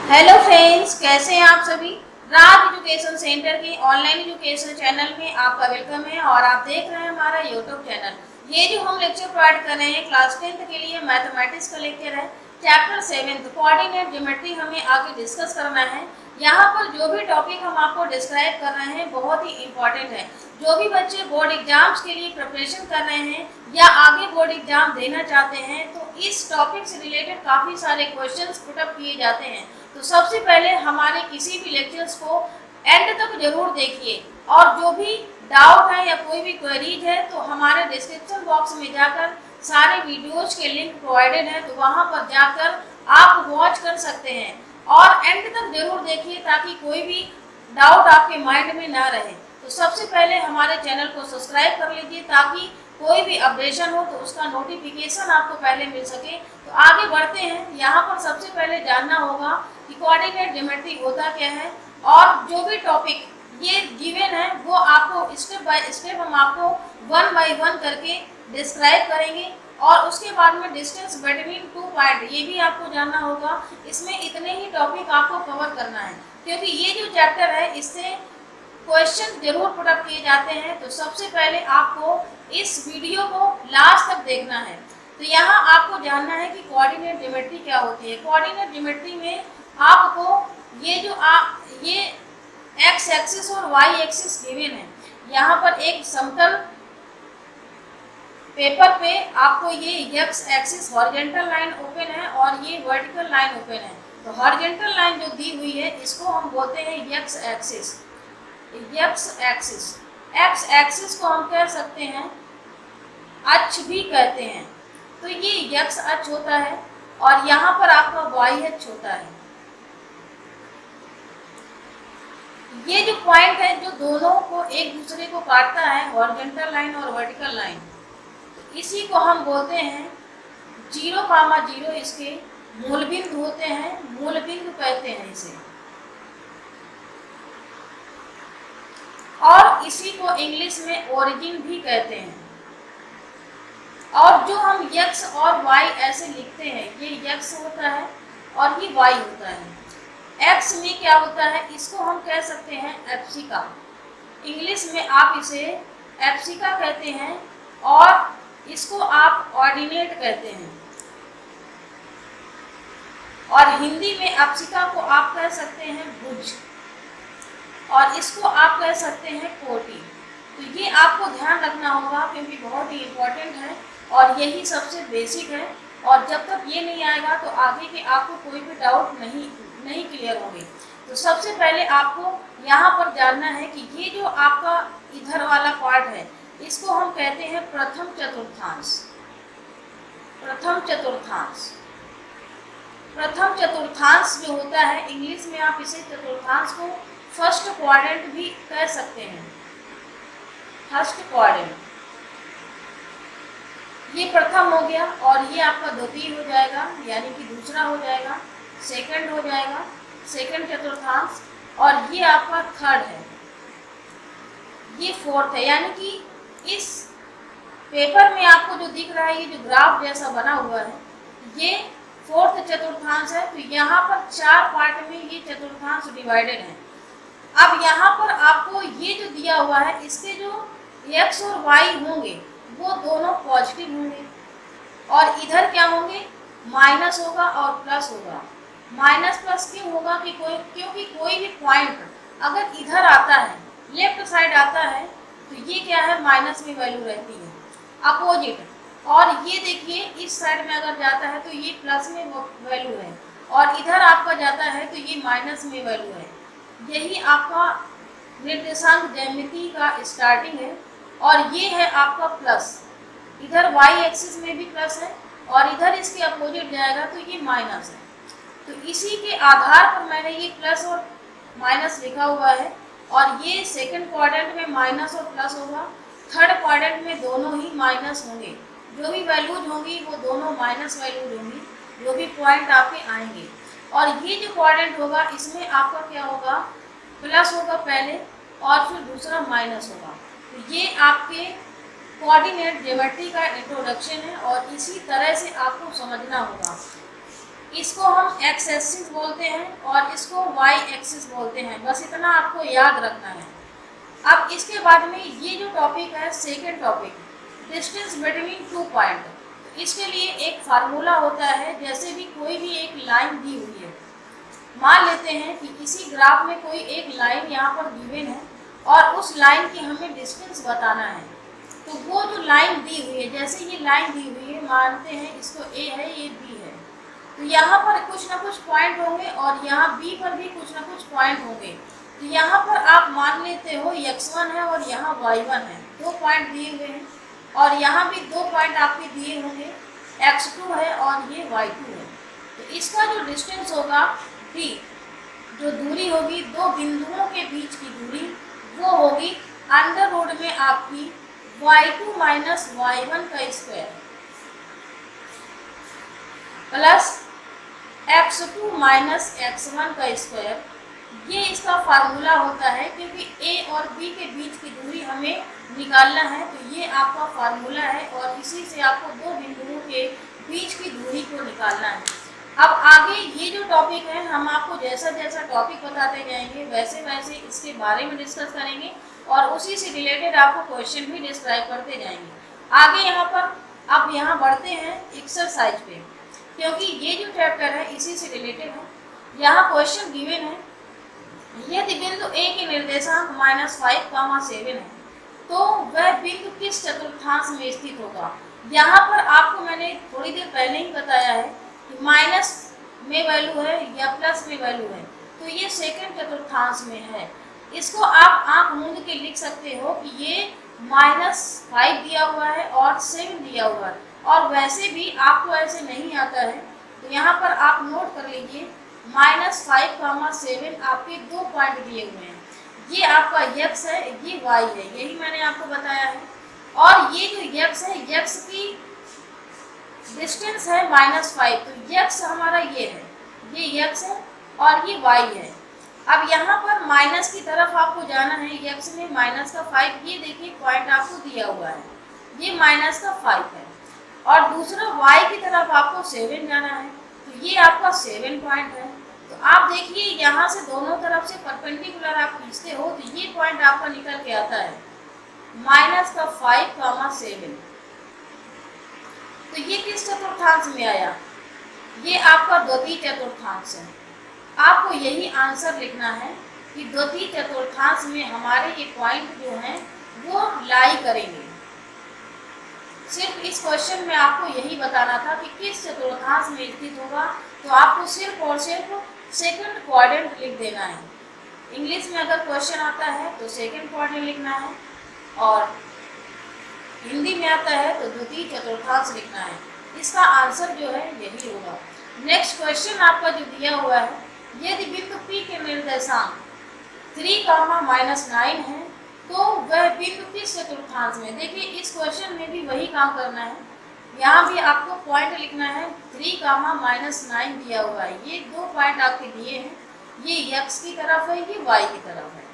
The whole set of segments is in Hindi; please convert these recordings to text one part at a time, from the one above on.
हेलो फ्रेंड्स, कैसे हैं आप सभी। राज एजुकेशन सेंटर के ऑनलाइन एजुकेशन चैनल में आपका वेलकम है और आप देख रहे हैं हमारा यूट्यूब चैनल। ये जो हम लेक्चर प्रोवाइड कर रहे हैं क्लास 10th के लिए मैथमेटिक्स का लेक्चर है। चैप्टर 7 कोऑर्डिनेट ज्योमेट्री हमें आगे डिस्कस करना है। यहाँ पर जो भी टॉपिक हम आपको डिस्क्राइब कर रहे हैं बहुत ही इम्पोर्टेंट है। जो भी बच्चे बोर्ड एग्जाम्स के लिए प्रिपरेशन कर रहे हैं या आगे बोर्ड एग्जाम देना चाहते हैं तो इस टॉपिक से रिलेटेड काफ़ी सारे क्वेश्चंस पुटअप किए जाते हैं। तो सबसे पहले हमारे किसी भी लेक्चर्स को एंड तक जरूर देखिए और जो भी डाउट है या कोई भी क्वेरीज है तो हमारे डिस्क्रिप्शन बॉक्स में जाकर सारे वीडियोज के लिंक प्रोवाइडेड है, तो वहाँ पर जाकर आप वॉच कर सकते हैं और एंड तक जरूर देखिए ताकि कोई भी डाउट आपके माइंड में ना रहे। तो सबसे पहले हमारे चैनल को सब्सक्राइब कर लीजिए ताकि कोई भी अपडेशन हो तो उसका नोटिफिकेशन आपको पहले मिल सके। तो आगे बढ़ते हैं। यहाँ पर सबसे पहले जानना होगा कि कोऑर्डिनेट ज्योमेट्री होता क्या है और जो भी टॉपिक ये गिवन है वो आपको स्टेप बाय स्टेप हम आपको 1 by 1 करके डिस्क्राइब करेंगे और उसके बाद में डिस्टेंस बिटवीन 2 पॉइंट ये भी आपको जानना होगा। इसमें इतने ही टॉपिक आपको कवर करना है क्योंकि ये जो चैप्टर है इससे क्वेश्चन जरूर पुटअप किए जाते हैं। तो सबसे पहले आपको इस वीडियो को लास्ट तक देखना है। तो यहाँ आपको जानना है कि कोऑर्डिनेट ज्योमेट्री क्या होती है। कोऑर्डिनेट ज्योमेट्री में आपको ये जो ये एक्स एक्सिस और वाई एक्सिस गिवन है। यहाँ पर एक समतल पेपर पे आपको ये x axis horizontal line open है और ये वर्टिकल लाइन ओपन है। तो हॉरिजॉन्टल लाइन जो दी हुई है इसको हम बोलते हैं एक्स एक्सिस। एक्स एक्सिस को हम कह सकते हैं अक्ष भी कहते हैं। तो ये एक्स अक्ष होता है और यहाँ पर आपका वाई अक्ष होता है। ये जो पॉइंट है जो दोनों को एक दूसरे को काटता है हॉरिजॉन्टल लाइन और वर्टिकल लाइन, तो इसी को हम बोलते हैं 0,0 इसके मूल बिंदु होते हैं, मूल बिंदु कहते हैं इसे। और इसी को इंग्लिश में ओरिजिन भी कहते हैं। और जो हम x और y ऐसे लिखते हैं ये x होता है और ये y होता है। x में क्या होता है इसको हम कह सकते हैं एप्सिका। इंग्लिश में आप इसे एप्सिका कहते हैं और इसको आप ऑर्डिनेट कहते हैं और हिंदी में एप्सिका को आप कह सकते हैं भुज और इसको आप कह सकते हैं कोटि। तो ये आपको ध्यान रखना होगा क्योंकि बहुत ही इम्पोर्टेंट है और यही सबसे बेसिक है और जब तक ये नहीं आएगा तो आगे के आपको कोई भी डाउट नहीं क्लियर होंगे। तो सबसे पहले आपको यहाँ पर जानना है कि ये जो आपका इधर वाला पार्ट है इसको हम कहते हैं प्रथम चतुर्थांश। प्रथम चतुर्थांश जो होता है इंग्लिश में आप इसे चतुर्थांश को फर्स्ट क्वाड्रेंट भी कह सकते हैं। फर्स्ट क्वाड्रेंट ये प्रथम हो गया और ये आपका द्वितीय हो जाएगा यानी कि दूसरा हो जाएगा, सेकंड हो जाएगा, सेकंड चतुर्थांश और ये आपका थर्ड है, ये फोर्थ है। यानी कि इस पेपर में आपको जो दिख रहा है ये जो ग्राफ जैसा बना हुआ है ये फोर्थ चतुर्थांश है। तो यहाँ पर 4 पार्ट में ये चतुर्थांश डिवाइडेड है। अब यहाँ पर आपको ये जो दिया हुआ है इसके जो x और y होंगे वो दोनों पॉजिटिव होंगे और इधर क्या होंगे माइनस होगा और प्लस होगा। माइनस प्लस क्यों होगा कि क्योंकि कोई भी पॉइंट अगर इधर आता है लेफ्ट साइड आता है तो ये क्या है माइनस में वैल्यू रहती है अपोजिट, और ये देखिए इस साइड में अगर जाता है तो ये प्लस में वैल्यू है और इधर आपका जाता है तो ये माइनस में वैल्यू है। यही आपका निर्देशांक ज्यामिति का स्टार्टिंग है और ये है आपका प्लस। इधर y एक्सिस में भी प्लस है और इधर इसके अपोजिट जाएगा तो ये माइनस है। तो इसी के आधार पर मैंने ये प्लस और माइनस लिखा हुआ है और ये सेकंड क्वाड्रेंट में माइनस और प्लस होगा, थर्ड क्वाड्रेंट में दोनों ही माइनस होंगे। जो भी वैल्यूज होंगी वो दोनों माइनस वैल्यूज होंगी जो भी पॉइंट आपके आएंगे। और ये जो क्वाड्रेंट होगा इसमें आपका क्या होगा प्लस होगा पहले और फिर दूसरा माइनस होगा। तो ये आपके कोऑर्डिनेट ज्योमेट्री का इंट्रोडक्शन है और इसी तरह से आपको समझना होगा। इसको हम एक्स एक्सिस बोलते हैं और इसको वाई एक्सिस बोलते हैं। बस इतना आपको याद रखना है। अब इसके बाद में ये जो टॉपिक है second topic, distance between two point. तो इसके लिए एक फार्मूला होता है। जैसे भी कोई भी एक लाइन दी हुई है, मान लेते हैं कि इसी ग्राफ में कोई एक लाइन यहाँ पर गिवन है और उस लाइन की हमें डिस्टेंस बताना है। तो वो जो लाइन दी हुई है, जैसे ये लाइन दी हुई है, मानते हैं इसको ए है, ये बी है, तो यहाँ पर कुछ ना कुछ पॉइंट होंगे और यहाँ बी पर भी कुछ ना कुछ पॉइंट होंगे। तो यहाँ पर आप मान लेते हो x1 है और यहाँ y1 है, 2 पॉइंट दिए हुए हैं, और यहाँ भी 2 पॉइंट आपके दिए होंगे, x2 है और ये y2 है। तो इसका जो डिस्टेंस होगा d, जो दूरी होगी दो बिंदुओं के बीच की दूरी, वो होगी अंडर रूट में आपकी y2 माइनस y1 का square plus x2 minus x1 का स्क्वायर। ये इसका फार्मूला होता है, क्योंकि a और b के बीच की दूरी हमें निकालना है। तो ये आपका फार्मूला है और इसी से आपको दो बिंदुओं के बीच की दूरी को निकालना है। अब आगे ये जो टॉपिक है, हम आपको जैसा जैसा टॉपिक बताते जाएंगे वैसे वैसे इसके बारे में डिस्कस करेंगे और उसी से रिलेटेड आपको क्वेश्चन भी डिस्क्राइब करते जाएंगे। आगे यहाँ पर अब यहाँ बढ़ते हैं एक्सरसाइज पे, क्योंकि ये जो चैप्टर है इसी से रिलेटेड है। यहाँ क्वेश्चन गिवन है, यदि बिंदु ए के निर्देशांक -5, 7 है तो वह बिंदु किस चतुर्थांश में स्थित होगा। यहाँ पर आपको मैंने थोड़ी देर पहले ही बताया है कि माइनस में वैल्यू है या प्लस में वैल्यू है, तो ये सेकंड चतुर्थांश में है। इसको आप आंख मूंद के लिख सकते हो कि ये -5 दिया हुआ है और 7 दिया हुआ है, और वैसे भी आपको ऐसे नहीं आता है तो यहाँ पर आप नोट कर लीजिए -5, 7 आपके 2 पॉइंट दिए हुए हैं। ये आपका x है, ये y है, यही मैंने आपको बताया है। और ये जो x है, x की डिस्टेंस है -5, तो x हमारा ये है, ये x है और ये y है। अब यहाँ पर माइनस की तरफ आपको जाना है, x में -5, ये देखिए पॉइंट आपको दिया हुआ है, ये -5 है। और दूसरा y की तरफ आपको 7 जाना है, तो ये आपका 7 पॉइंट है। तो आप देखिए यहाँ से दोनों तरफ से परपेंडिकुलर आप खींचते हो तो ये पॉइंट आपका निकल के आता है -5, 7। तो ये किस चतुर्थांश में आया, ये आपका द्वितीय चतुर्थांश है। आपको यही आंसर लिखना है कि द्वितीय चतुर्थांश में हमारे ये पॉइंट जो हैं वो लाई करेंगे। सिर्फ इस क्वेश्चन में आपको यही बताना था कि किस चतुर्थांश में स्थित होगा, तो आपको सिर्फ और सिर्फ सेकंड क्वाड्रेंट लिख देना है। इंग्लिश में अगर क्वेश्चन आता है तो सेकंड क्वाड्रेंट लिखना है, और हिंदी में आता है तो द्वितीय चतुर्थांश लिखना है। इसका आंसर जो है यही होगा। नेक्स्ट क्वेश्चन आपका जो दिया हुआ है, यदि बिंदु P के निर्देशांक 3, -9 है तो वह बिंदु किस चतुर्थांश में। देखिए इस क्वेश्चन में भी वही काम करना है, यहाँ भी आपको पॉइंट लिखना है। 3, -9 दिया हुआ है, ये 2 पॉइंट आपके दिए हैं, ये x की तरफ है, ये y की तरफ है।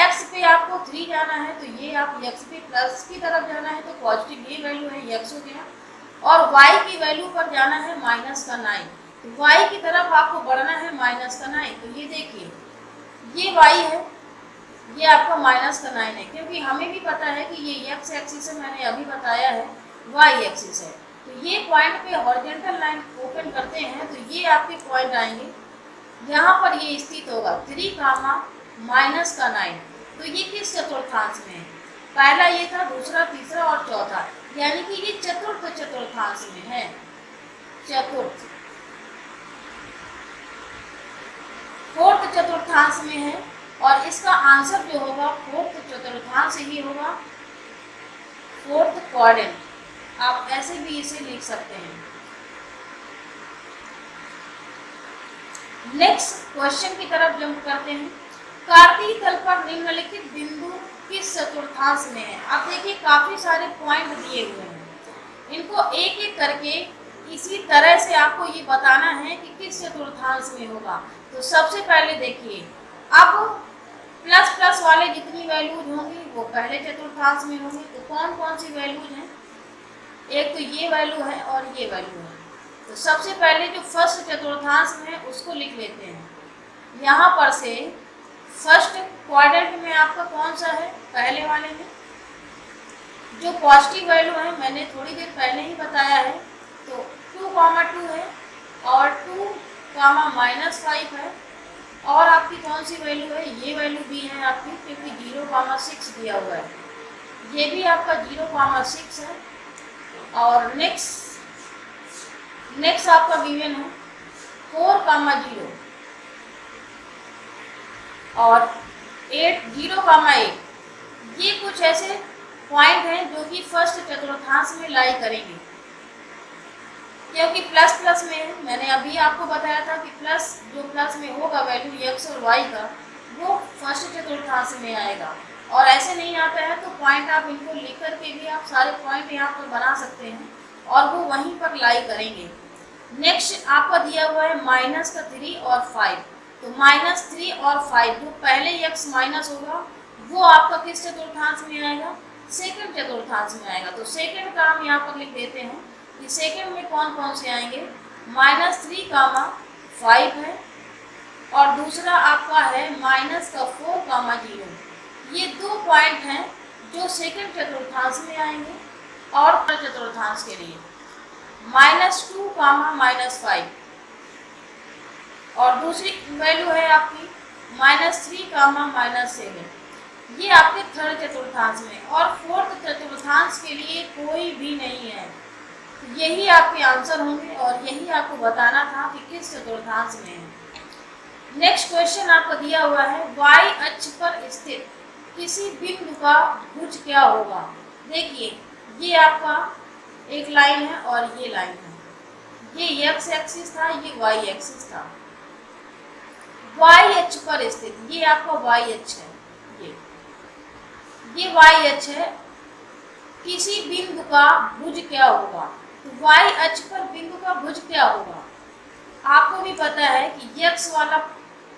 x पे आपको 3 जाना है तो ये आप x पे प्लस की तरफ जाना है तो पॉजिटिव ये वैल्यू है, x हो गया। और y की वैल्यू पर जाना है -9, तो y की तरफ आपको बढ़ना है -9। तो ये देखिए ये y है, ये आपका -9 है, क्योंकि हमें भी पता है कि ये x एक्सिस है, मैंने अभी बताया है y एक्सिस है। तो ये पॉइंट पे हॉरिजॉन्टल लाइन ओपन करते हैं तो ये आपके पॉइंट आएंगे, यहाँ पर ये स्थित होगा 3, -9। तो ये किस चतुर्थांश में है, पहला ये था, दूसरा, तीसरा और चौथा, यानी कि ये चतुर्थ चतुर्थांश में है, चतुर्थ। फोर्थ चतुर्थांश में है और इसका आंसर जो होगा फोर्थ चतुर्थांश ही होगा, फोर्थ क्वाड्रेंट। आप ऐसे भी इसे लिख सकते हैं। नेक्स्ट क्वेश्चन की तरफ जंप करते हैं। कार्तीय तल पर निम्नलिखित बिंदु किस चतुर्थांश में है। अब देखिए काफी सारे पॉइंट दिए हुए हैं, इनको एक एक करके इसी तरह से आपको ये बताना है कि किस चतुर्थांश में होगा। तो सबसे पहले देखिए, अब प्लस प्लस वाले जितनी वैल्यूज होंगी वो पहले चतुर्थांश में होंगी। तो कौन कौन सी वैल्यूज हैं, एक तो ये वैल्यू है और ये वैल्यू है, तो सबसे पहले जो फर्स्ट चतुर्थांश है उसको लिख लेते हैं। यहाँ पर से फर्स्ट क्वाड्रेंट में आपका कौन सा है, पहले वाले में जो पॉजिटिव वैल्यू है मैंने थोड़ी देर पहले ही बताया है, तो 2,2 है और 2,-5 है, और आपकी कौन सी वैल्यू है, ये वैल्यू भी है आपकी, क्योंकि 0,6 दिया हुआ है, ये भी आपका 0,6 है। और नेक्स्ट आपका गिवन है 4,0 और 0,8। ये कुछ ऐसे पॉइंट हैं जो कि फर्स्ट चतुर्थांश में लाई करेंगे, क्योंकि प्लस प्लस में मैंने अभी आपको बताया था कि जो प्लस में होगा वैल्यू x और y का, वो फर्स्ट चतुर्थांश में आएगा। और ऐसे नहीं आता है तो पॉइंट आप इनको लिख करके भी आप सारे पॉइंट यहाँ पर बना सकते हैं और वो वहीं पर लाई करेंगे। नेक्स्ट आपका दिया हुआ है -3 और 5, तो -3 और 5 जो पहले x माइनस होगा वो आपका किस चतुर्थांश में आएगा, सेकंड चतुर्थांश में आएगा। तो सेकंड का हम यहाँ पर लिख देते हैं कि सेकंड में कौन कौन से आएंगे, -3,5 है और दूसरा आपका है -4,0। ये दो पॉइंट हैं जो सेकंड चतुर्थांश में आएंगे। और थर्ड चतुर्थांश के लिए -2,-5 और दूसरी वैल्यू है आपकी -3,-7, ये आपके थर्ड चतुर्थांश में। और फोर्थ चतुर्थांश के लिए कोई भी नहीं है, यही आपके आंसर होंगे और यही आपको बताना था कि किस चतुर्थांश में है। नेक्स्ट क्वेश्चन आपको दिया हुआ है y अक्ष पर स्थित किसी बिंदु का भुज क्या होगा। देखिए ये आपका एक लाइन है और ये लाइन है, ये x एक्सिस था, ये y एक्सिस था। y अक्ष पर स्थित ये आपका y अक्ष है, ये y अक्ष है, किसी बिंदु का भुज क्या होगा। तो y अक्ष पर बिंदु का भुज क्या होगा, आपको भी पता है कि x वाला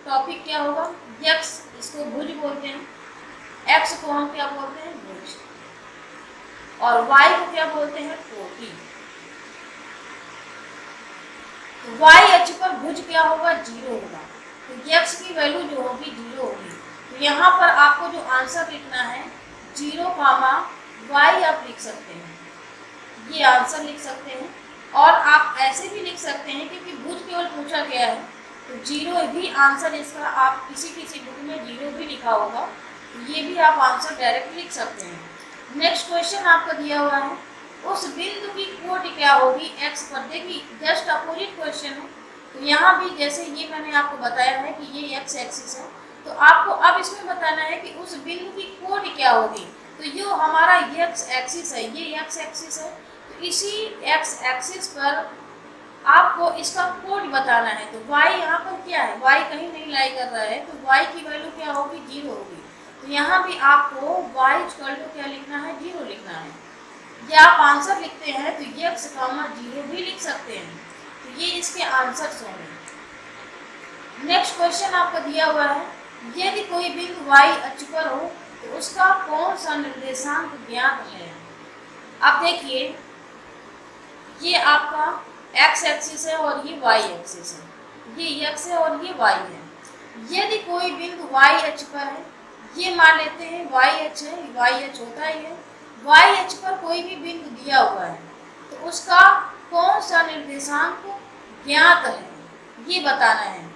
टॉपिक क्या होगा, x इसको भुज बोलते हैं, x को हम क्या बोलते हैं, भुज, और y को क्या बोलते हैं, कोटि। तो y अक्ष पर भुज क्या होगा, 0 होगा, तो x की वैल्यू जो होगी 0 होगी। तो यहाँ पर आपको जो आंसर लिखना है 0, y आप लिख सकते हैं, ये आंसर लिख सकते हैं। और आप ऐसे भी लिख सकते हैं क्योंकि भुज केवल पूछा गया है, तो 0 भी आंसर इसका, आप किसी बुक में 0 भी लिखा होगा, तो ये भी आप आंसर डायरेक्ट लिख सकते हैं। नेक्स्ट क्वेश्चन आपको दिया हुआ है उस बिंदु की कोटि क्या होगी x पर। देखिए जस्ट अपोजिट क्वेश्चन है, तो यहाँ भी जैसे ये मैंने आपको बताया है कि ये x एक्सिस है, तो आपको अब इसमें बताना है कि उस बिंदु की कोटि क्या होगी। तो ये हमारा x एक्सिस है, ये x एक्सिस है, तो इसी x एक्सिस पर आपको इसका कोड बताना है। तो y यहाँ पर क्या है, y कहीं नहीं लाई कर रहा है, तो y की वैल्यू क्या होगी, 0 होगी। तो यहाँ भी आपको y इक्वल टू क्या लिखना है, 0 लिखना है। या आप आंसर लिखते हैं तो x, 0 भी लिख सकते हैं, तो ये इसके आंसर्स होंगे। नेक्स्ट क्वेश्चन आपको दिया हुआ है यदि कोई बिंदु y अक्ष पर हो तो उसका कौन सा निर्देशांक ज्ञात है। अब देखिए ये आपका x एक्सिस है और ये y एक्सिस है, ये x है और ये y है। यदि कोई बिंदु y अक्ष पर है, ये मान लेते हैं y अक्ष है, y अक्ष होता ही है, y अक्ष पर कोई भी बिंदु दिया हुआ है तो उसका कौन सा निर्देशांक ज्ञात है, ये बताना है।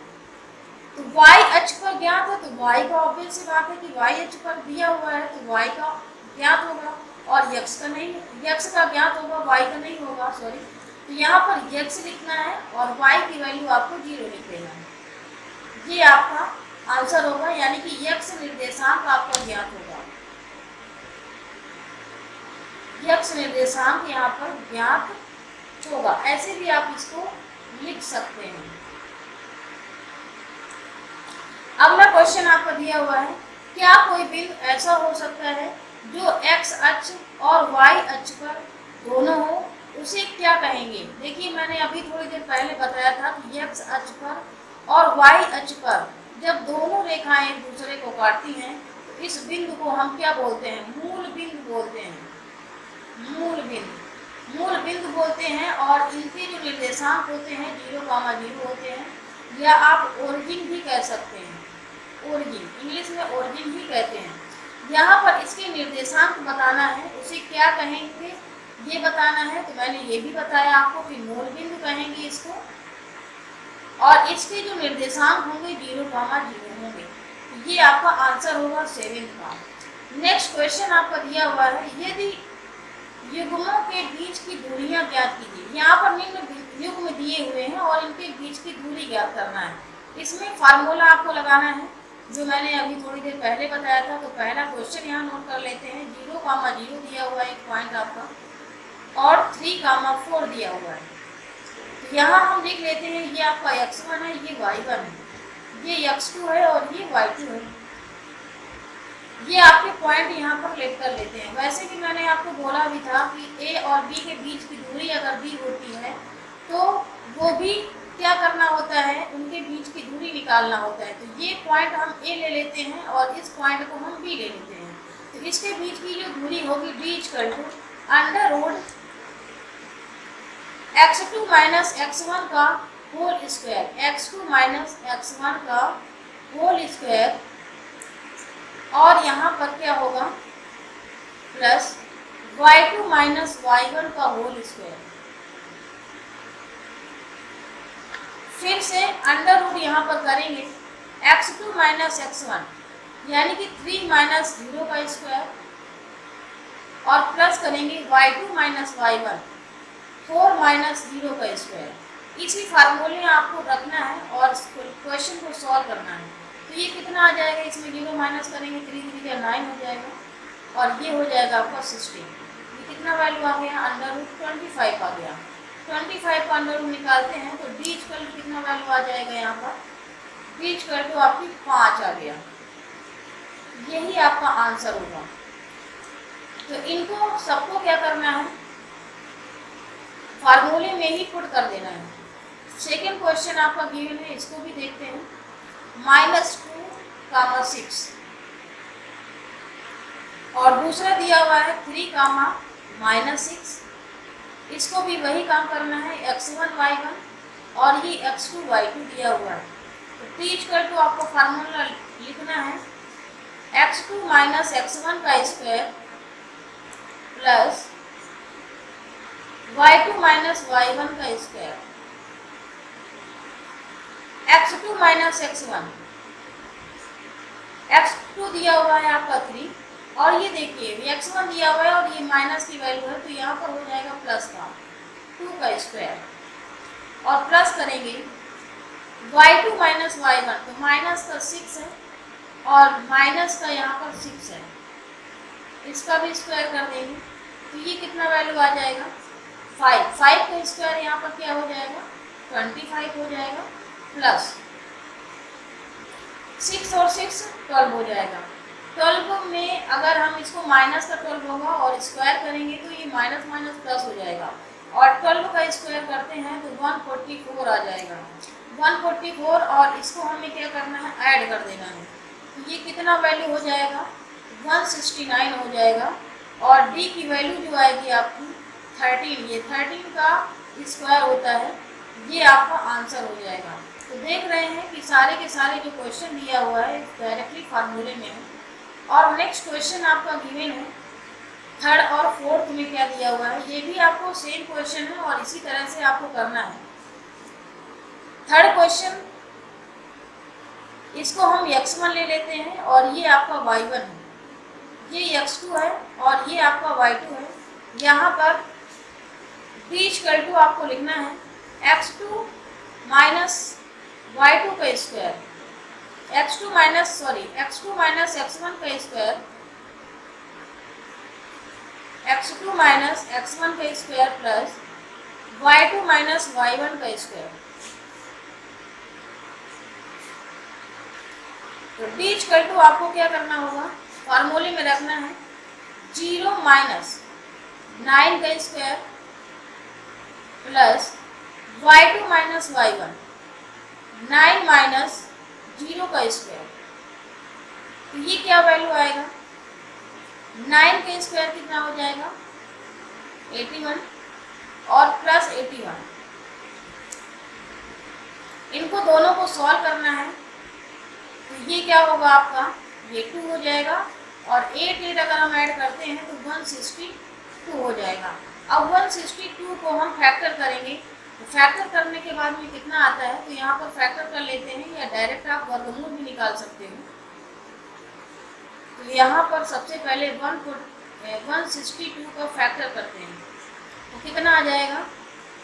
तो y अक्ष पर ज्ञात है तो y का ऑब्वियस सी बात है कि y अक्ष पर दिया हुआ है तो y का ज्ञात होगा और x का नहीं, x का ज्ञात होगा, y का नहीं होगा, सॉरी। तो यहाँ पर x लिखना है और y की वैल्यू आपको 0 लिख देना है, ये आपका आंसर होगा, यानी कि x निर्देशांक आपका ज्ञात होगा, x निर्देशांक यहाँ पर ज्ञात होगा। ऐसे भी आप इसको लिख सकते हैं। अगला क्वेश्चन आपको दिया हुआ है क्या कोई बिंदु ऐसा हो सकता है जो x अक्ष और y अक्ष पर दोनों हो, उसे क्या कहेंगे। देखिए मैंने अभी थोड़ी देर पहले बताया था कि x अक्ष पर और y अक्ष पर जब दोनों रेखाएं एक दूसरे को काटती हैं तो इस बिंदु को हम क्या बोलते हैं, मूल बिंदु बोलते हैं, मूल बिंदु। मूल बिंदु बोलते हैं, और इनके जो निर्देशांक होते हैं 0,0 होते हैं, या आप ओरिजिन भी कह सकते हैं। ओरिजिन, इंग्लिश में ओरिजिन ही कहते हैं। यहाँ पर इसके निर्देशांक बताना है, उसे क्या कहेंगे ये बताना है। तो मैंने ये भी बताया आपको कि मूल बिंदु कहेंगे इसको, और इसके जो निर्देशांक होंगे 0,0 होंगे। तो ये आपका आंसर होगा 7 का। नेक्स्ट क्वेश्चन आपका दिया हुआ है, यदि युग्मों के बीच की दूरियां ज्ञात कीजिए। यहाँ पर निम्न युग्म दिए हुए हैं और इनके बीच की दूरी ज्ञात करना है। इसमें फार्मूला आपको लगाना है, जो मैंने अभी थोड़ी देर पहले बताया था। तो पहला क्वेश्चन यहाँ नोट कर लेते हैं। 0,0 दिया हुआ है एक पॉइंट आपका, और 3,4 दिया हुआ है। तो यहाँ हम देख लेते हैं, ये आपका x1 है, ये y1 है, ये x2 है और ये y2 है। ये आपके पॉइंट यहाँ पर लेट कर लेते हैं। वैसे भी मैंने आपको बोला भी था कि ए और बी के बीच की दूरी अगर दी होती है तो वो भी क्या करना होता है, उनके बीच की दूरी निकालना होता है। तो ये पॉइंट हम ए ले लेते हैं और इस पॉइंट को हम बी ले लेते हैं। तो इसके बीच की जो दूरी होगी d √√(x2 x1 का होल स्क्वायर), x2 x1 का होल स्क्वायर, और यहाँ पर क्या होगा प्लस y2 y1 का होल स्क्वायर। फिर से अंडर रूट यहाँ पर करेंगे x2 x1 यानी कि 3 0 का स्क्वायर, और प्लस करेंगे y2 y1 4 0 का स्क्वायर। इसी फार्मूले में आपको रखना है और क्वेश्चन को सॉल्व करना है। तो ये कितना आ जाएगा, इसमें 0 माइनस करेंगे 3 3 का 9 हो जाएगा, और ये हो जाएगा आपका 16। ये कितना वैल्यू आ गया, √25 आ गया। 25 का अंडर रूट निकालते हैं तो d इक्वल कितना वैल्यू आ जाएगा, यहाँ पर d इक्वल तो आपकी 5 आ गया। यही आपका आंसर होगा। तो इनको सबको क्या करना है, फार्मूले में ही पुट कर देना है। सेकेंड क्वेश्चन आपका गिवन है, इसको भी देखते हैं। -2, 6 और दूसरा दिया हुआ है 3, -6। इसको भी वही काम करना है, x1 y1 और ये x2 y2 दिया हुआ है। तो t इक्वल टू आपको फार्मूला लिखना है x2 x1 का स्क्वायर प्लस y2 y1 का स्क्वायर। x2 x1, x2 दिया हुआ है आपका 3, और ये देखिए x1 दिया हुआ है और ये माइनस की वैल्यू है, तो यहाँ पर हो जाएगा प्लस का 2 का स्क्वायर, और प्लस करेंगे y2 y1, तो माइनस का 6 है और माइनस का यहाँ पर 6 है, इसका भी स्क्वायर कर देंगे। तो ये कितना वैल्यू आ जाएगा, 5 का स्क्वायर यहाँ पर क्या हो जाएगा, 25 हो जाएगा, प्लस 6 और 6 12 हो जाएगा। 12 में अगर हम इसको माइनस का 12 होगा और स्क्वायर करेंगे तो ये माइनस माइनस प्लस हो जाएगा, और 12 का स्क्वायर करते हैं तो 144 आ जाएगा। 144, और इसको हमें क्या करना है, ऐड कर देना है। तो ये कितना वैल्यू हो जाएगा, 169 हो जाएगा, और डी की वैल्यू जो आएगी आपकी 13, ये 13 का स्क्वायर होता है, ये आपका आंसर हो जाएगा। तो देख रहे हैं कि सारे के सारे जो क्वेश्चन दिया हुआ है डायरेक्टली फार्मूले में है। और नेक्स्ट क्वेश्चन आपका गिवन है, थर्ड और फोर्थ में क्या दिया हुआ है, ये भी आपको सेम क्वेश्चन है और इसी तरह से आपको करना है। थर्ड क्वेश्चन, इसको हम x1 ले लेते हैं और ये आपका y1 है, ये x2 है और ये आपका y2 है। यहाँ पर d इक्वल टू आपको लिखना है x2 y2 का स्क्वायर, x2 x1 का स्क्वायर, x2 x1 का स्क्वायर प्लस y2 y1 का स्क्वायर। तो d इक्वल टू आपको क्या करना होगा, फार्मूले में रखना है 0 - 9 का स्क्वायर प्लस y2 y1, 9 - 0 का स्क्वायर। तो ये क्या वैल्यू आएगा, 9 का स्क्वायर कितना हो जाएगा, 81, और प्लस 81, इनको दोनों को सॉल्व करना है। तो ये क्या होगा आपका, ये 2 हो जाएगा और 8 अगर हम ऐड करते हैं तो 162 हो जाएगा। अब 162 को हम फैक्टर करेंगे, तो फैक्टर करने के बाद में कितना आता है, तो यहाँ पर फैक्टर कर लेते हैं या डायरेक्ट आप वर्गमूल भी निकाल सकते हो। तो यहाँ पर सबसे पहले 162 का फैक्टर करते हैं तो कितना आ जाएगा,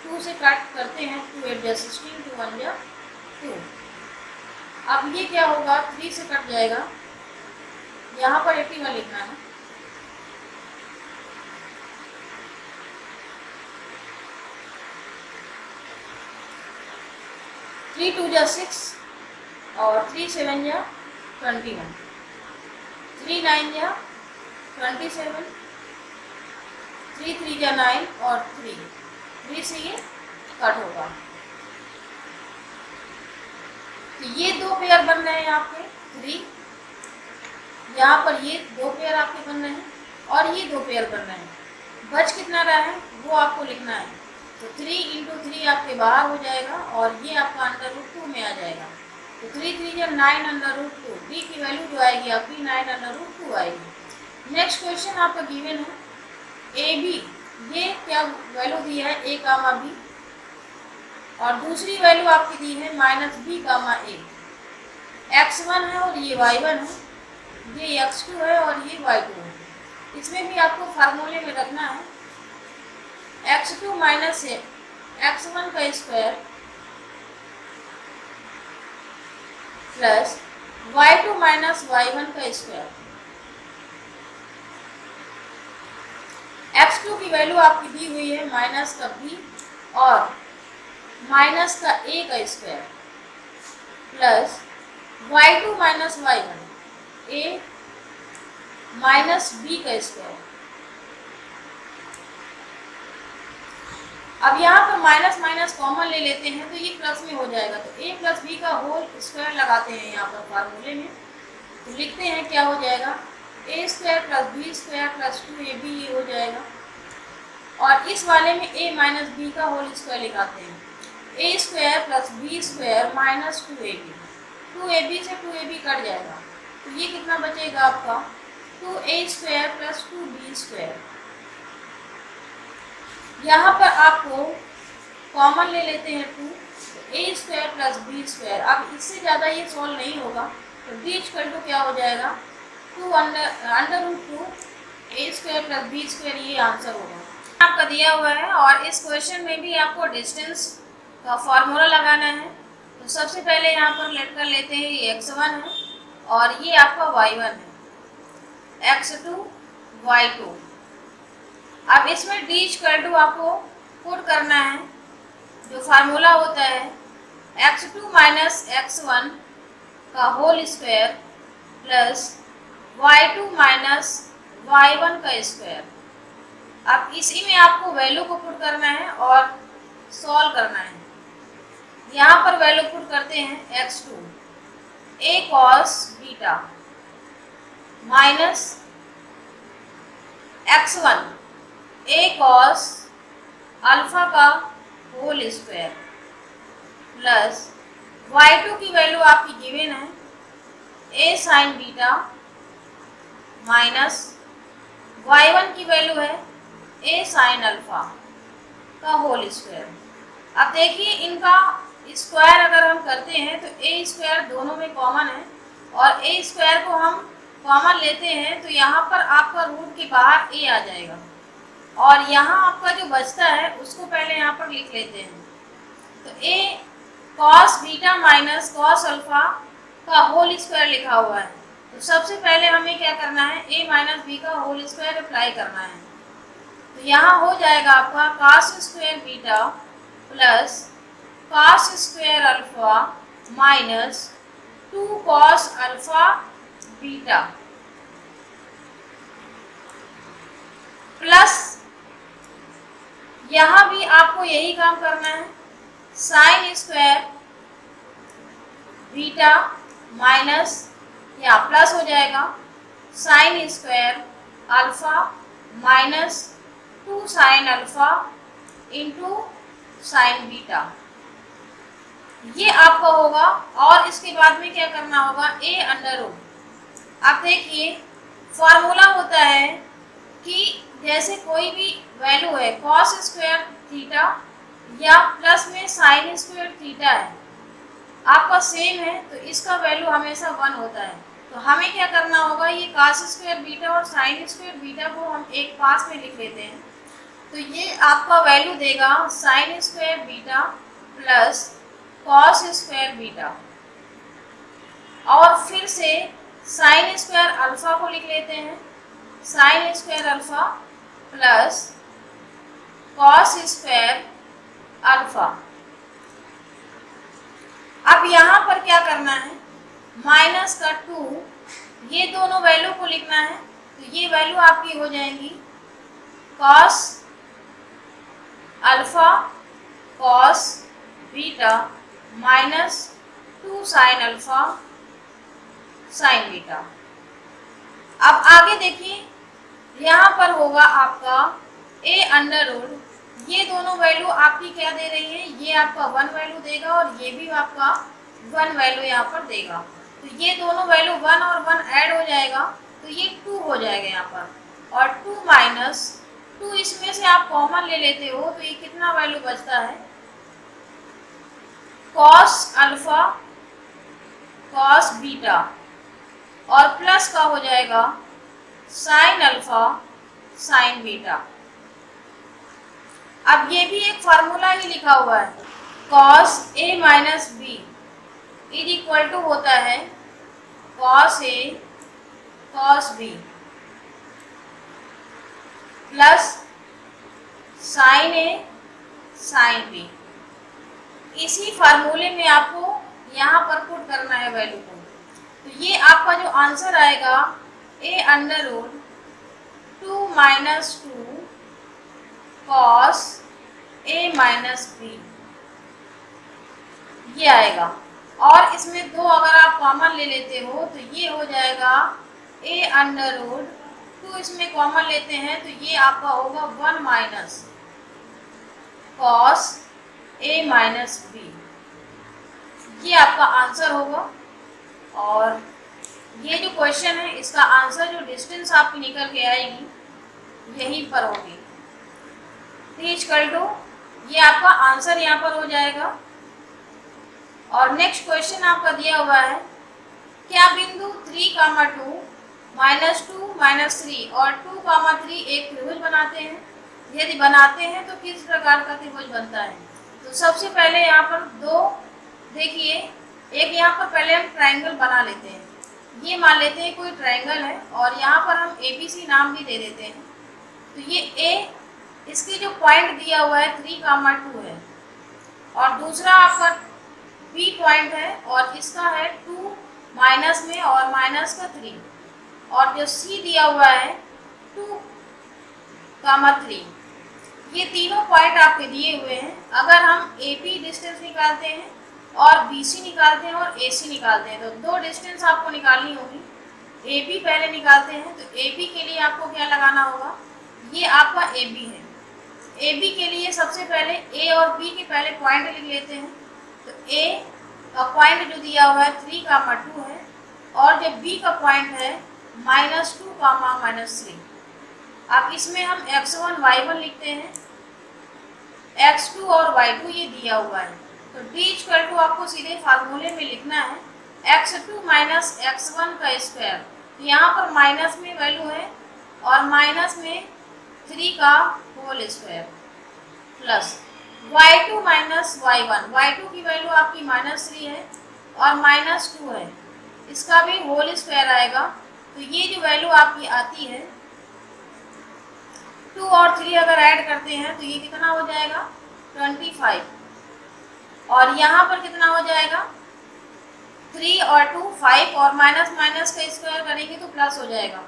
2 से काट करते हैं, 2 8 जा 16, 2 1 जा 2। अब ये क्या होगा, 3 से कट जाएगा, यहाँ पर 81 लिखना है। थ्री 2 जा 6 और 3 7 जा 21, 3 9 जा 27, 3 3 जा 9 और 3 से ये कट होगा। तो ये 2 पेयर बन रहे हैं आपके 3, यहाँ पर ये 2 पेयर आपके बन रहे हैं और ये 2 पेयर बन रहे हैं। बच कितना रहा है वो आपको लिखना है। तो 3 × 3 आपके बाहर हो जाएगा और ये आपका √2 में आ जाएगा। तो 3 3 या 9 √2, डी की वैल्यू जो आएगी आपकी 9 √2 आएगी। नेक्स्ट क्वेश्चन आपका गिवन है ए बी, ये क्या वैल्यू दी है a, b और दूसरी वैल्यू आपकी दी है -b, a। x1 है और ये y1 है, ये x2 है और ये y2 है। इसमें भी आपको फार्मूले में रखना है x2 माइनस x1 का square plus y2 minus y1 का स्क्वायर। x2 की वैल्यू आपकी दी हुई है माइनस का b और माइनस का a का square plus y2 minus y1, a minus b का स्क्वायर। अब यहाँ पर माइनस माइनस कॉमन ले लेते हैं तो ये प्लस में हो जाएगा। तो a प्लस b का होल स्क्वायर लगाते हैं यहाँ पर फार्मूले में, तो लिखते हैं क्या हो जाएगा, a square plus b square plus 2ab, ये हो जाएगा। और इस वाले में a माइनस b का होल स्क्वायर लिखाते हैं, a square plus b square minus 2ab, 2ab से 2ab कट जाएगा तो ये कितना बचेगा आपका, 2a square plus 2b square. यहाँ पर आपको कॉमन ले लेते हैं 2, तो a square plus b square. अब इससे ज़्यादा ये सॉल्व नहीं होगा तो d इक्वल टू क्या हो जाएगा, 2 √2 a square plus b square, ये आंसर होगा आपका दिया हुआ है। और इस क्वेश्चन में भी आपको डिस्टेंस का फॉर्मूला लगाना है। तो सबसे पहले यहाँ पर लेट कर लेते हैं, ये x1 है और ये आपका y1 है, x2 y2। अब इसमें d इक्वल टू आपको पुट करना है, जो फार्मूला होता है x2 माइनस x1 का whole square plus y2 minus y1 का स्क्वायर। अब इसी में आपको वैल्यू को पुट करना है और सॉल्व करना है। यहाँ पर वैल्यू पुट करते हैं x2, a cos beta minus x1 a cos alpha का होल स्क्वायर प्लस y2 की वैल्यू आपकी गिवन है a sin beta minus y1 की वैल्यू है a sin अल्फा का होल स्क्वायर। अब देखिए इनका स्क्वायर अगर हम करते हैं तो a स्क्वायर दोनों में कॉमन है और a स्क्वायर को हम कॉमन लेते हैं तो यहाँ पर आपका रूट के बाहर a आ जाएगा और यहाँ आपका जो बचता है उसको पहले यहाँ पर लिख लेते हैं। तो a cos beta minus cos alpha का होल स्क्वायर लिखा हुआ है। तो सबसे पहले हमें क्या करना है, a माइनस बी का होल स्क्वायर अप्लाई करना है। तो यहाँ हो जाएगा आपका cos square beta plus cos square alpha minus 2 cos alpha beta plus यहाँ भी आपको यही काम करना है, साइन स्क्वायर बीटा माइनस या प्लस हो जाएगा sine square alpha minus 2 sine alpha into sine beta, ये आपका होगा। और इसके बाद में क्या करना होगा, ए अंडर रूट। अब देखिए फॉर्मूला होता है कि जैसे कोई भी वैल्यू है कॉस स्क्वायर थीटा या प्लस में साइन स्क्वायर थीटा है, आपका सेम है तो इसका वैल्यू हमेशा 1 होता है। तो हमें क्या करना होगा, ये कॉस स्क्वायर बीटा और साइन स्क्वायर बीटा को हम एक पास में लिख लेते हैं। तो ये आपका वैल्यू देगा sine square beta plus cos square beta, और फिर से साइन स्क्वायर अल्फा को लिख लेते हैं, sine square alpha plus cos square alpha. अब यहाँ पर क्या करना है, माइनस का 2, ये दोनों वैल्यू को लिखना है। तो ये वैल्यू आपकी हो जाएंगी cos alpha cos beta minus 2 sine alpha sign beta. अब आगे देखिए यहाँ पर होगा आपका ए अंडर रूट, ये दोनों वैल्यू आपकी क्या दे रही है, ये आपका 1 वैल्यू देगा और ये भी आपका 1 वैल्यू यहाँ पर देगा। तो ये दोनों वैल्यू 1 और 1 ऐड हो जाएगा तो ये 2 हो जाएगा यहाँ पर, और 2 माइनस 2 इसमें से आप कॉमन ले लेते हो तो ये कितना वैल्यू बचता है, कॉस अल्फा कॉस बीटा, और प्लस का हो जाएगा साइन अल्फा साइन बीटा। अब ये भी एक फार्मूला ही लिखा हुआ है, cos A minus B is equal to होता है cos A cos B plus sine A sine B. इसी फार्मूले में आपको यहाँ पर पुट करना है वैल्यू को। तो ये आपका जो आंसर आएगा A under root 2 minus 2 cos A minus B, ये आएगा। और इसमें 2 अगर आप कॉमन ले लेते हो तो ये हो जाएगा ए अंडर रूट 2, इसमें कॉमन लेते हैं तो ये आपका होगा 1 minus cos A minus B, ये आपका आंसर होगा। और ये जो क्वेश्चन है इसका आंसर जो डिस्टेंस आपकी निकल के आएगी यहीं पर होगी, इक्वल टू, ये आपका आंसर यहाँ पर हो जाएगा। और नेक्स्ट क्वेश्चन आपका दिया हुआ है, क्या बिंदु 3, 2, -2, -3 और 2, 3 एक त्रिभुज बनाते हैं? यदि बनाते हैं तो किस प्रकार का त्रिभुज बनता है? तो सबसे पहले यहाँ पर 2 देखिए, एक यहाँ पर पहले हम ट्रायंगल बना लेते हैं। ये मान लेते हैं कोई ट्रायंगल है और यहाँ पर हम ABC नाम भी दे देते हैं। तो ये A, इसकी जो पॉइंट दिया हुआ है 3, 2 है, और दूसरा आपका B पॉइंट है और इसका है 2 माइनस में और माइनस का 3, और जो C दिया हुआ है 2, 3। ये तीनों पॉइंट आपके दिए हुए हैं। अगर हम AP डिस्टेंस निकालते हैं और BC निकालते हैं और AC निकालते हैं तो 2 डिस्टेंस आपको निकालनी होगी। AB पहले निकालते हैं तो AB के लिए आपको क्या लगाना होगा, ये आपका AB है। AB के लिए सबसे पहले A और B के पहले पॉइंट लिख लेते हैं। तो A का पॉइंट जो दिया हुआ है 3, 2 है, और जो B का पॉइंट है -2, -3। अब इसमें हम x1 y1 लिखते हैं, x2 और y2 ये दिया हुआ है। तो D इक्वल टू आपको सीधे फार्मूले में लिखना है x2 माइनस x1 का स्क्वायर। तो यहाँ पर माइनस में वैल्यू है और माइनस में 3 का whole square plus y2 minus y1, y2 की वैल्यू आपकी -3 है और -2 है, इसका भी होल स्क्वायर आएगा। तो ये जो वैल्यू आपकी आती है 2 और 3 अगर ऐड करते हैं तो ये कितना हो जाएगा 25, और यहाँ पर कितना हो जाएगा 3 और 2 5, और माइनस माइनस का स्क्वायर करेंगे तो प्लस हो जाएगा।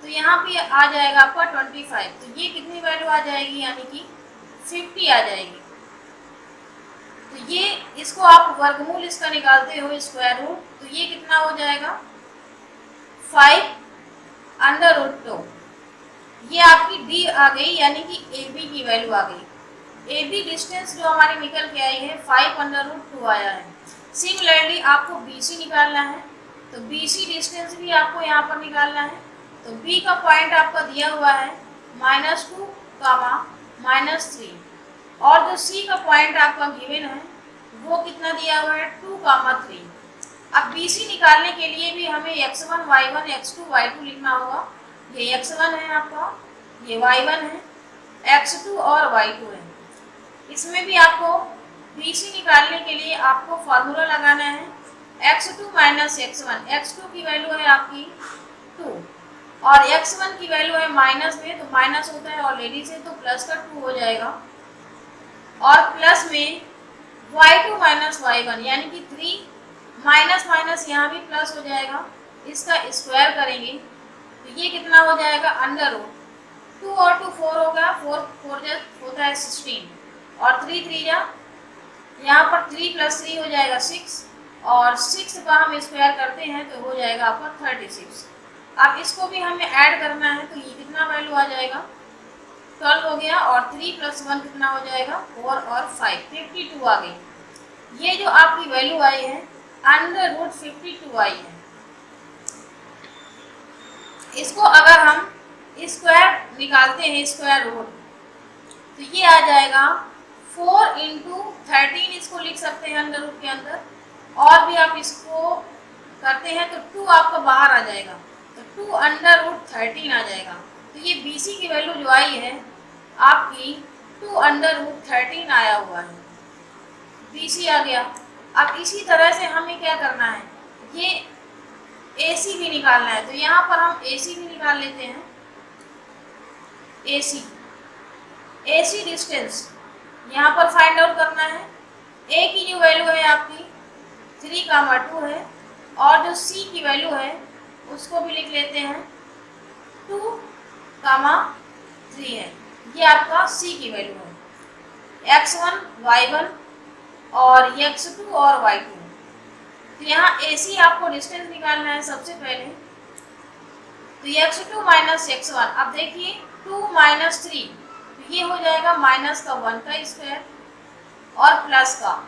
तो यहाँ पे आ जाएगा आपका 25। तो ये कितनी वैल्यू आ जाएगी, यानी कि 50 आ जाएगी। तो ये इसको आप वर्गमूल इसका निकालते हो स्क्वायर रूट, तो ये कितना हो जाएगा 5 √2। ये आपकी D आ गई, यानी कि AB की वैल्यू आ गई। ए बी डिस्टेंस जो हमारी निकल के आई है 5√2 आया है। सिमिलरली आपको बी सी निकालना है, तो बी सी डिस्टेंस भी आपको यहाँ पर निकालना है। तो बी का पॉइंट आपका दिया हुआ है -2, -3, और जो सी का पॉइंट आपका गिवन है वो कितना दिया हुआ है 2, 3। अब बी सी निकालने के लिए भी हमें x1, y1, x2, y2 लिखना होगा। ये x1 है आपका, ये y1 है, x2 और y2 है। इसमें भी आपको बी सी निकालने के लिए आपको फॉर्मूला लगाना है x2 - x1। x2 की वैल्यू है आपकी 2 और x1 की वैल्यू है माइनस में, तो माइनस होता है ऑलरेडी से, तो प्लस का 2 हो जाएगा। और प्लस में y2 - y1 यानी कि 3 माइनस माइनस यहाँ भी प्लस हो जाएगा, इसका स्क्वायर करेंगे तो ये कितना हो जाएगा √2। 2 और 2 4 होगा, 4 जा होता है 16 और 3 3 जा, यहाँ पर 3 + 3 हो जाएगा 6 और 6 का हम स्क्वायर करते हैं तो हो जाएगा आपका 36। अब इसको भी हमें ऐड करना है, तो ये कितना वैल्यू आ जाएगा 12 हो गया, और 3 + 1 कितना हो जाएगा 4 और 5 52 आ गई। ये जो आपकी वैल्यू आई है √52 आई है। इसको अगर हम स्क्वायर निकालते हैं, स्क्वायर रूट, तो ये आ जाएगा 4 × 13, इसको लिख सकते हैं अंडर रूट के अंदर, और भी आप इसको करते हैं तो 2 आपका बाहर आ जाएगा, तो 2 √13 आ जाएगा। तो ये बी सी की वैल्यू जो आई है आपकी 2 √13 आया हुआ है, बी सी आ गया। अब इसी तरह से हमें क्या करना है, ये ए सी भी निकालना है, तो यहाँ पर हम ए सी भी निकाल लेते हैं। ए सी डिस्टेंस यहाँ पर फाइंड आउट करना है। ए की जो वैल्यू है आपकी 3, 2 है, और जो सी की वैल्यू है उसको भी लिख लेते हैं 2, 3 है। ये आपका सी की वैल्यू है, x1, y1 और x2 और y2। तो यहाँ AC आपको डिस्टेंस निकालना है सबसे पहले, तो x2 - x1। अब देखिए 2 - 3, तो ये हो जाएगा -1 का स्क्वायर और प्लस का,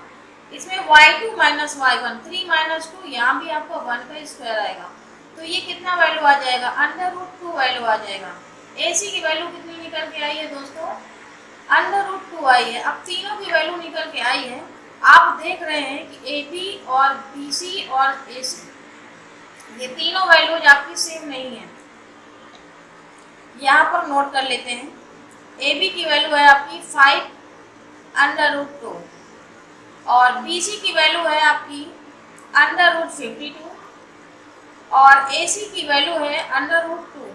इसमें y2 - y1, 3 - 2, यहाँ भी आपका 1 का स्क्वायर आएगा, तो ये कितना वैल्यू आ जाएगा √2 वैल्यू आ जाएगा। AC की वैल्यू कितनी निकल के आई है दोस्तों √2 आई है। अब तीनों की वैल्यू निकल के आई है। आप देख रहे हैं कि AB और BC और AC ये तीनों वैल्यूज आपकी सेम नहीं है, यहाँ पर नोट कर लेते हैं। AB की वैल्यू है आपकी 5√2 और BC की वैल्यू है आपकी √52 और AC की वैल्यू है √2।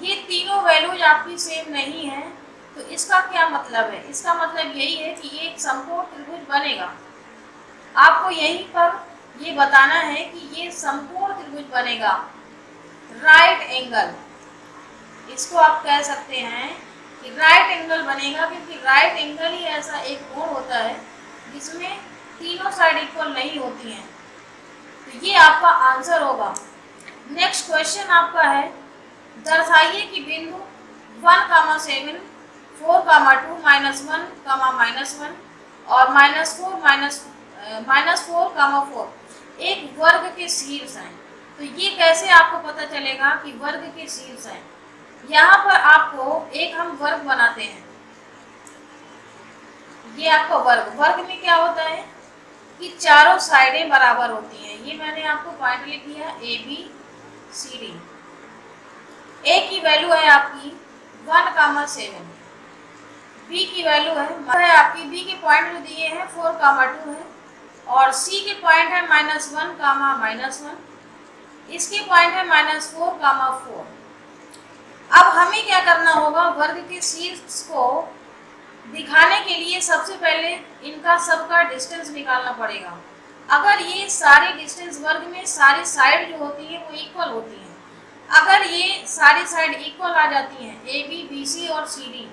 ये तीनों वैल्यूज आपकी सेम नहीं है, तो इसका क्या मतलब है, इसका मतलब यही है कि ये एक समकोण त्रिभुज बनेगा। आपको यहीं पर ये बताना है कि ये समकोण त्रिभुज बनेगा, राइट एंगल, इसको आप कह सकते हैं कि राइट एंगल बनेगा, क्योंकि राइट एंगल ही ऐसा एक कोण होता है जिसमें तीनों साइड इक्वल नहीं होती हैं। तो ये आपका आंसर होगा। नेक्स्ट क्वेश्चन आपका है, दर्शाइए कि बिंदु 1, 7, 4, 2, -1, -1 और -4, 4 एक वर्ग के शीर्ष हैं। तो ये कैसे आपको पता चलेगा कि वर्ग के शीर्ष हैं? यहाँ पर आपको एक हम वर्ग बनाते हैं, ये आपका वर्ग में क्या होता है कि चारों साइडें बराबर होती हैं। ये मैंने आपको पॉइंट लिख दिया ABCD। ए की वैल्यू है आपकी 1, 7, बी की वैल्यू है आपकी, बी के पॉइंट जो दिए हैं 4, 2 है, और सी के पॉइंट है -1, -1, इसके पॉइंट है -4, 4। अब हमें क्या करना होगा, वर्ग के शीर्ष को दिखाने के लिए सबसे पहले इनका सबका डिस्टेंस निकालना पड़ेगा। अगर ये सारे डिस्टेंस वर्ग में सारी साइड जो होती है वो इक्वल होती हैं, अगर ये सारी साइड इक्वल आ जाती हैं, AB, BC और CD,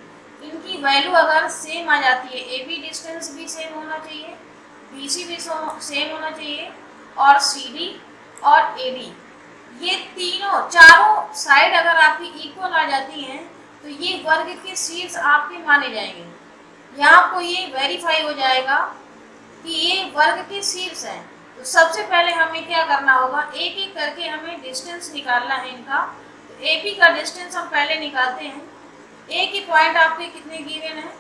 इनकी वैल्यू अगर सेम आ जाती है, AB डिस्टेंस भी सेम होना चाहिए, BC भी सेम होना चाहिए और CD और AD, ये चारों साइड अगर आपकी इक्वल आ जाती हैं तो ये वर्ग के शीर्ष आपके माने जाएंगे। यहाँ आपको ये वेरीफाई हो जाएगा कि ये वर्ग के शीर्ष हैं। तो सबसे पहले हमें क्या करना होगा, एक एक करके हमें डिस्टेंस निकालना है इनका। तो ए बी का डिस्टेंस हम पहले निकालते हैं। ए के पॉइंट आपके कितने गिवन है,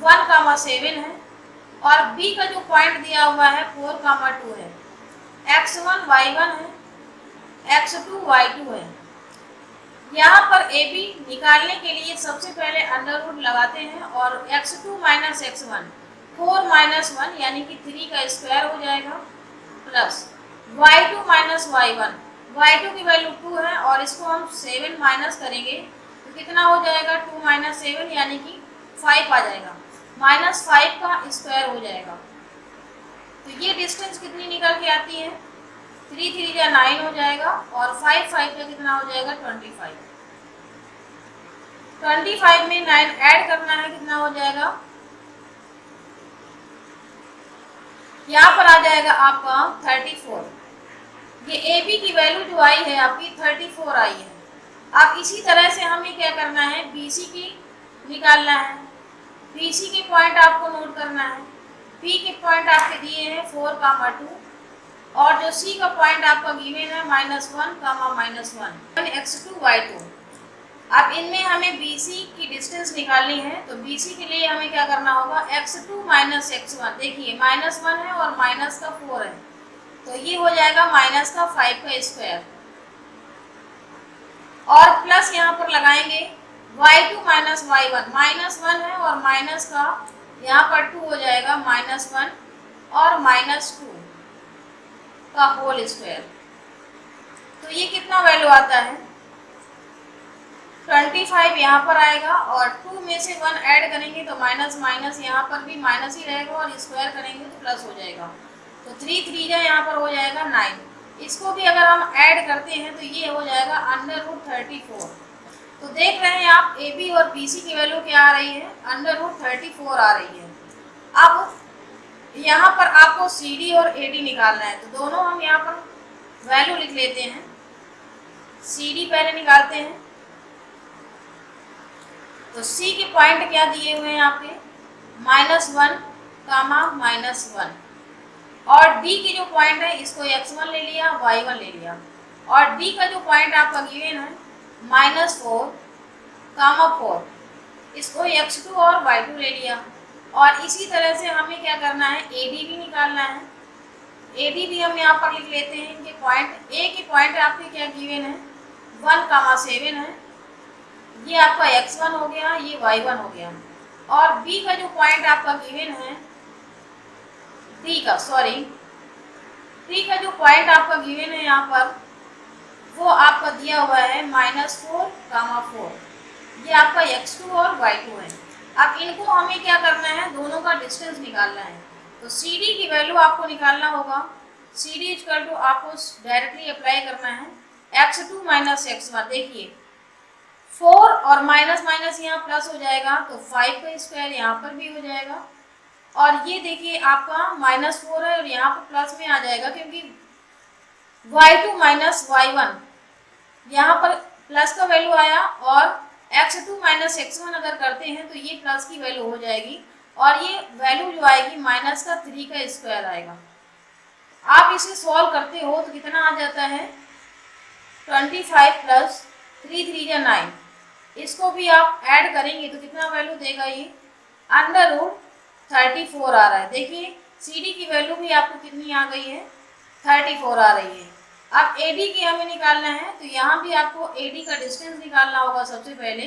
1,7 है, और बी का जो पॉइंट दिया हुआ है 4,2 है, x1 y1 है, x2 y2 है। यहाँ पर ए बी निकालने के लिए सबसे पहले अंडर रूट लगाते हैं और x2 माइनस x1 4 माइनस 1 यानी कि 3 का स्क्वायर हो जाएगा, plus y2 minus y1, y2 की वैल्यू 2 है और इसको हम 7 माइनस करेंगे तो कितना हो जाएगा, 2 माइनस 7 यानी कि 5 आ जाएगा, माइनस 5 का स्क्वायर हो जाएगा। तो ये डिस्टेंस कितनी निकल के आती है, 3 3 या 9 हो जाएगा और 5 5 का कितना हो जाएगा, 25। 25 में 9 ऐड करना है, कितना हो जाएगा, यहाँ पर आ जाएगा आपका 34। ये ए बी की वैल्यू जो आई है आपकी 34 आई है। अब इसी तरह से हमें क्या करना है, बी सी की निकालना है। बी सी के पॉइंट आपको नोट करना है। पी के पॉइंट आपके दिए हैं 4,2 और जो सी का पॉइंट आपका गिवन है -1, x2 y2। अब इनमें हमें BC की डिस्टेंस निकालनी है। तो BC के लिए हमें क्या करना होगा, x2 माइनस x1, देखिए -1 है और माइनस का 4 है, तो ये हो जाएगा माइनस का 5 का स्क्वायर, और प्लस यहाँ पर लगाएंगे y2 माइनस y1, -1 है और माइनस का यहाँ पर 2 हो जाएगा, -1 और -2 का होल स्क्वायर। तो ये कितना वैल्यू आता है, 25 यहाँ पर आएगा और 2 में से 1 ऐड करेंगे तो माइनस माइनस यहाँ पर भी माइनस ही रहेगा और स्क्वायर करेंगे तो प्लस हो जाएगा। तो 3 3 यहाँ पर हो जाएगा 9। इसको भी अगर हम ऐड करते हैं तो ये हो जाएगा √34। तो देख रहे हैं आप ए बी और बी सी की वैल्यू क्या आ रही है, √34 आ रही है। अब यहाँ पर आपको सी डी और ए डी निकालना है, तो दोनों हम यहाँ पर वैल्यू लिख लेते हैं। सी डी पहले निकालते हैं। तो C के पॉइंट क्या दिए हुए हैं आपके, -1, -1, और D की जो पॉइंट है इसको x1 ले लिया, y1 ले लिया, और D का जो पॉइंट आपका गिवन है -4, 4, इसको x2 और y2 ले लिया। और इसी तरह से हमें क्या करना है, AD भी निकालना है। AD भी हम यहाँ पर लिख लेते हैं। इनके पॉइंट, A के पॉइंट आपके क्या गिवन है, 1,7 है, ये आपका x1 हो गया, ये y1 हो गया, और B का जो पॉइंट आपका गिवन है, D का जो पॉइंट आपका गिवन है यहाँ पर, वो आपका दिया हुआ है -4, 4, ये आपका x2 और y2 है। अब इनको हमें क्या करना है, दोनों का डिस्टेंस निकालना है। तो CD की वैल्यू आपको निकालना होगा। CD = आपको डायरेक्टली अप्लाई करना है, x2 माइनस x1, देखिए 4 और माइनस माइनस यहाँ प्लस हो जाएगा, तो 5 का स्क्वायर यहाँ पर भी हो जाएगा, और ये देखिए आपका -4 है और यहाँ पर प्लस में आ जाएगा, क्योंकि y2 माइनस y1 यहाँ पर प्लस का वैल्यू आया, और x2 माइनस x1 अगर करते हैं तो ये प्लस की वैल्यू हो जाएगी, और ये वैल्यू जो आएगी -3 का स्क्वायर आएगा। आप इसे सॉल्व करते हो तो कितना आ जाता है, 25 प्लस 3 3 या 9, इसको भी आप ऐड करेंगे तो कितना वैल्यू देगा, ये √34 आ रहा है। देखिए CD की वैल्यू भी आपको कितनी आ गई है, 34 आ रही है। अब AD की हमें निकालना है, तो यहाँ भी आपको AD का डिस्टेंस निकालना होगा सबसे पहले।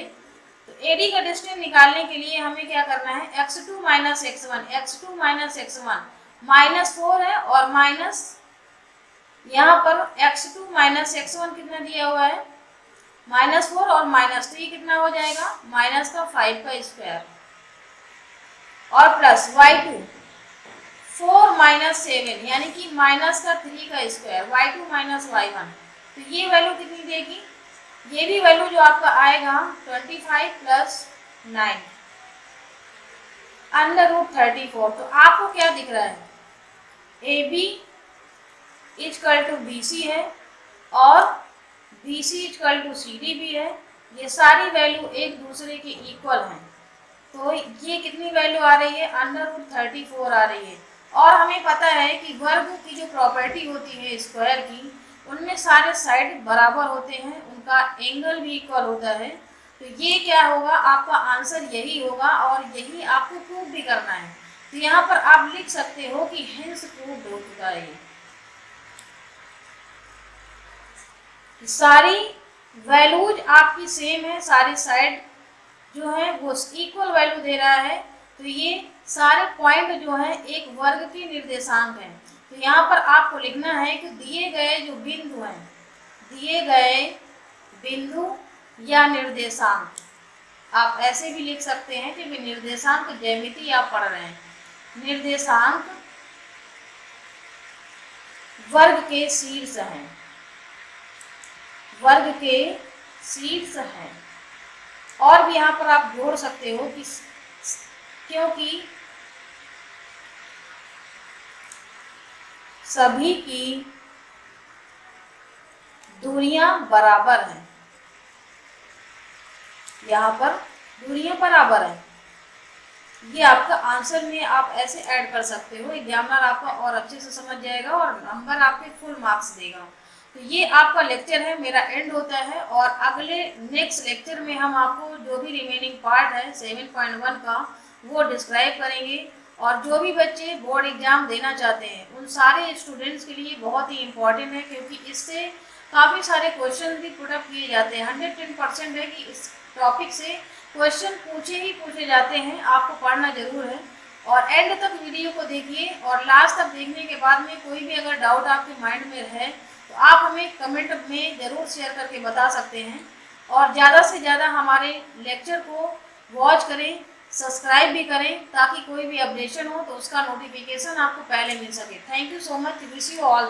तो AD का डिस्टेंस निकालने के लिए हमें क्या करना है, x2 माइनस x1, -4 है और माइनस यहाँ पर x2 माइनस x1 कितना दिया हुआ है, -4 और -2, ये कितना हो जाएगा, -5 का स्क्वायर, और प्लस y2 4 - 7 यानी कि -3 का स्क्वायर, y2 माइनस y1, तो ये वैल्यू कितनी देगी, ये भी वैल्यू जो आपका आएगा 25 प्लस 9 √34। तो आपको क्या दिख रहा है, AB = BC है और BC = CD भी है। ये सारी वैल्यू एक दूसरे के इक्वल हैं। तो ये कितनी वैल्यू आ रही है, √34 आ रही है। और हमें पता है कि वर्ग की जो प्रॉपर्टी होती है स्क्वायर की, उनमें सारे साइड बराबर होते हैं, उनका एंगल भी इक्वल होता है। तो ये क्या होगा, आपका आंसर यही होगा और यही आपको प्रूव भी करना है। तो यहाँ पर आप लिख सकते हो कि हेंस प्रूव्ड हो चुका है। सारी वैल्यूज आपकी सेम है, सारी साइड जो है वो इक्वल वैल्यू दे रहा है। तो ये सारे पॉइंट जो है एक वर्ग के निर्देशांक हैं। तो यहाँ पर आपको लिखना है कि दिए गए जो बिंदु हैं, दिए गए बिंदु या निर्देशांक, आप ऐसे भी लिख सकते हैं कि निर्देशांक ज्यामिति आप पढ़ रहे हैं, निर्देशांक वर्ग के शीर्ष हैं, वर्ग के शीर्ष हैं। और भी यहाँ पर आप जोड़ सकते हो कि क्योंकि सभी की दूरियां बराबर हैं, यहाँ पर दूरियां बराबर हैं। ये आपका आंसर में आप ऐसे ऐड कर सकते हो, एग्जामिनर आपका और अच्छे से समझ जाएगा और नंबर आपके फुल मार्क्स देगा। तो ये आपका लेक्चर है, मेरा एंड होता है। और अगले नेक्स्ट लेक्चर में हम आपको जो भी रिमेनिंग पार्ट है 7.1 का वो डिस्क्राइब करेंगे। और जो भी बच्चे बोर्ड एग्जाम देना चाहते हैं उन सारे स्टूडेंट्स के लिए बहुत ही इम्पोर्टेंट है, क्योंकि इससे काफ़ी सारे क्वेश्चन भी पुटअप किए जाते हैं। 110% है कि इस टॉपिक से क्वेश्चन पूछे जाते हैं, आपको पढ़ना जरूर है। और एंड तक वीडियो को देखिए और लास्ट तक देखने के बाद में कोई भी अगर डाउट आपके माइंड में है तो आप हमें कमेंट में ज़रूर शेयर करके बता सकते हैं। और ज़्यादा से ज़्यादा हमारे लेक्चर को वॉच करें, सब्सक्राइब भी करें, ताकि कोई भी अपडेशन हो तो उसका नोटिफिकेशन आपको पहले मिल सके। Thank you so much, wish you all.